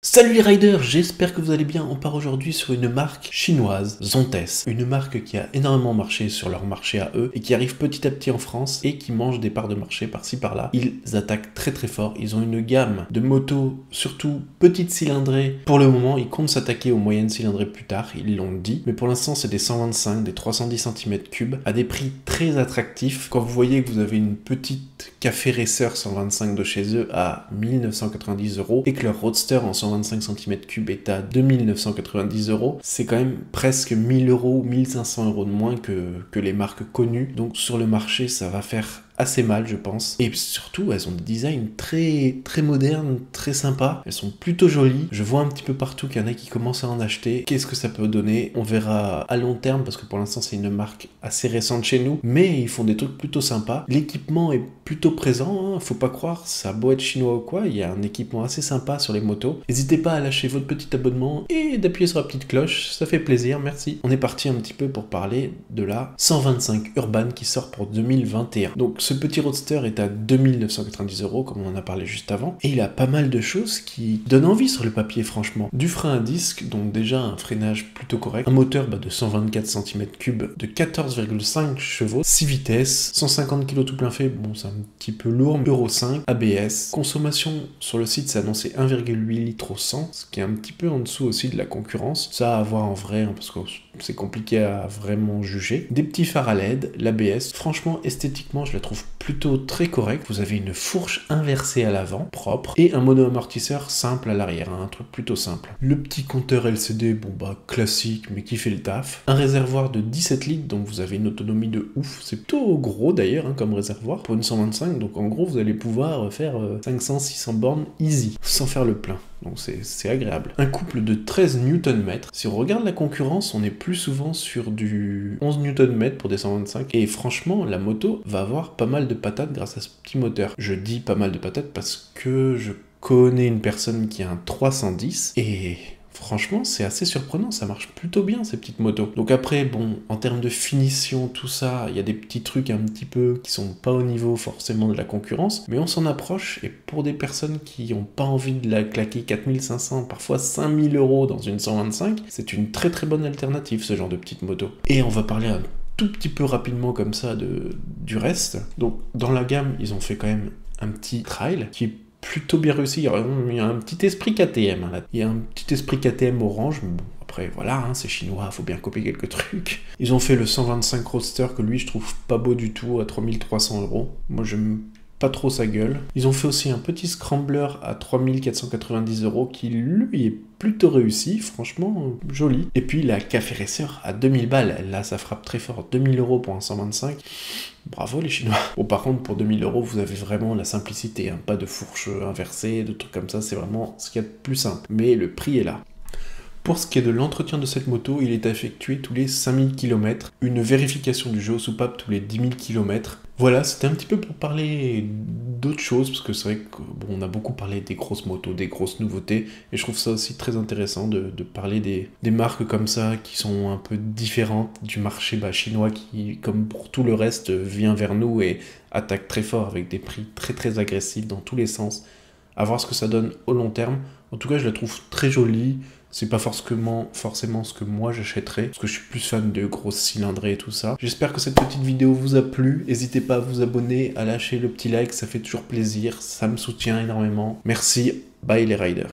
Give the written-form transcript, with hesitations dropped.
Salut les riders, j'espère que vous allez bien. On part aujourd'hui sur une marque chinoise, Zontes. Une marque qui a énormément marché sur leur marché à eux et qui arrive petit à petit en France et qui mange des parts de marché par-ci par-là. Ils attaquent très très fort. Ils ont une gamme de motos, surtout petites cylindrées. Pour le moment, ils comptent s'attaquer aux moyennes cylindrées plus tard, ils l'ont dit. Mais pour l'instant, c'est des 125, des 310 cm3 à des prix très attractifs. Quand vous voyez que vous avez une petite Café Racer 125 de chez eux à 1990 € et que leur Roadster en 125 cm3 est à 2990 €, c'est quand même presque 1000 € ou 1500 € de moins que les marques connues. Donc sur le marché, ça va faire assez mal, je pense. Et surtout, elles ont des designs très très modernes, très sympas. Elles sont plutôt jolies. Je vois un petit peu partout qu'il y en a qui commencent à en acheter. Qu'est-ce que ça peut donner? On verra à long terme, parce que pour l'instant, c'est une marque assez récente chez nous. Mais ils font des trucs plutôt sympas. L'équipement est plutôt présent, hein. Faut pas croire, ça a beau être chinois ou quoi, il y a un équipement assez sympa sur les motos. N'hésitez pas à lâcher votre petit abonnement et d'appuyer sur la petite cloche, ça fait plaisir, merci. On est parti un petit peu pour parler de la 125 Urban qui sort pour 2021. Donc ce petit Roadster est à 2990 €, comme on en a parlé juste avant, et il a pas mal de choses qui donnent envie sur le papier, franchement. Du frein à disque, donc déjà un freinage plutôt correct, un moteur de 124 cm3 de 14,5 chevaux, 6 vitesses, 150 kg tout plein fait, bon c'est un petit peu lourd, Euro 5, ABS, consommation sur le site c'est annoncé 1,8 litre au 100, ce qui est un petit peu en dessous aussi de la concurrence, ça à voir en vrai, hein, parce que c'est compliqué à vraiment juger. Des petits phares à LED, l'ABS, franchement esthétiquement je la trouve plutôt très correcte. Vous avez une fourche inversée à l'avant, propre, et un mono-amortisseur simple à l'arrière, hein, un truc plutôt simple. Le petit compteur LCD, bon bah classique, mais qui fait le taf. Un réservoir de 17 litres, donc vous avez une autonomie de ouf. C'est plutôt gros d'ailleurs, hein, comme réservoir, pour une 125, donc en gros vous allez pouvoir faire 500-600 bornes easy, sans faire le plein. Donc c'est agréable. Un couple de 13 Nm. Si on regarde la concurrence, on est plus souvent sur du 11 Nm pour des 125. Et franchement, la moto va avoir pas mal de patates grâce à ce petit moteur. Je dis pas mal de patates parce que je connais une personne qui a un 310 et franchement, c'est assez surprenant, ça marche plutôt bien ces petites motos. Donc après, bon, en termes de finition, tout ça, il y a des petits trucs un petit peu qui sont pas au niveau forcément de la concurrence, mais on s'en approche, et pour des personnes qui ont pas envie de la claquer 4500, parfois 5000 € dans une 125, c'est une très très bonne alternative ce genre de petite moto. Et on va parler un tout petit peu rapidement comme ça du reste. Donc dans la gamme, ils ont fait quand même un petit trail qui est plutôt bien réussi. Il y a un petit esprit KTM, hein, là. Il y a un petit esprit KTM orange, mais bon, après voilà, hein, c'est chinois, faut bien copier quelques trucs. Ils ont fait le 125 Roadster que lui je trouve pas beau du tout à 3300 €. Moi j'aime pas trop sa gueule. Ils ont fait aussi un petit Scrambler à 3490 € qui lui est plutôt réussi, franchement joli. Et puis la Café Racer à 2000 balles, là ça frappe très fort, 2000 € pour un 125. Bravo les Chinois. Bon par contre pour 2000 € vous avez vraiment la simplicité, hein, pas de fourche inversée, de trucs comme ça, c'est vraiment ce qu'il y a de plus simple. Mais le prix est là. Pour ce qui est de l'entretien de cette moto, il est effectué tous les 5000 km, une vérification du jeu aux soupapes tous les 10 000 km. Voilà, c'était un petit peu pour parler d'autres choses, parce que c'est vrai qu'on bon, a beaucoup parlé des grosses motos, des grosses nouveautés, et je trouve ça aussi très intéressant de parler des marques comme ça, qui sont un peu différentes du marché chinois, qui, comme pour tout le reste, vient vers nous et attaque très fort avec des prix très très agressifs dans tous les sens. À voir ce que ça donne au long terme. En tout cas, je la trouve très jolie. C'est pas forcément ce que moi j'achèterais, parce que je suis plus fan de grosses cylindrées et tout ça. J'espère que cette petite vidéo vous a plu. N'hésitez pas à vous abonner, à lâcher le petit like, ça fait toujours plaisir, ça me soutient énormément. Merci, bye les riders.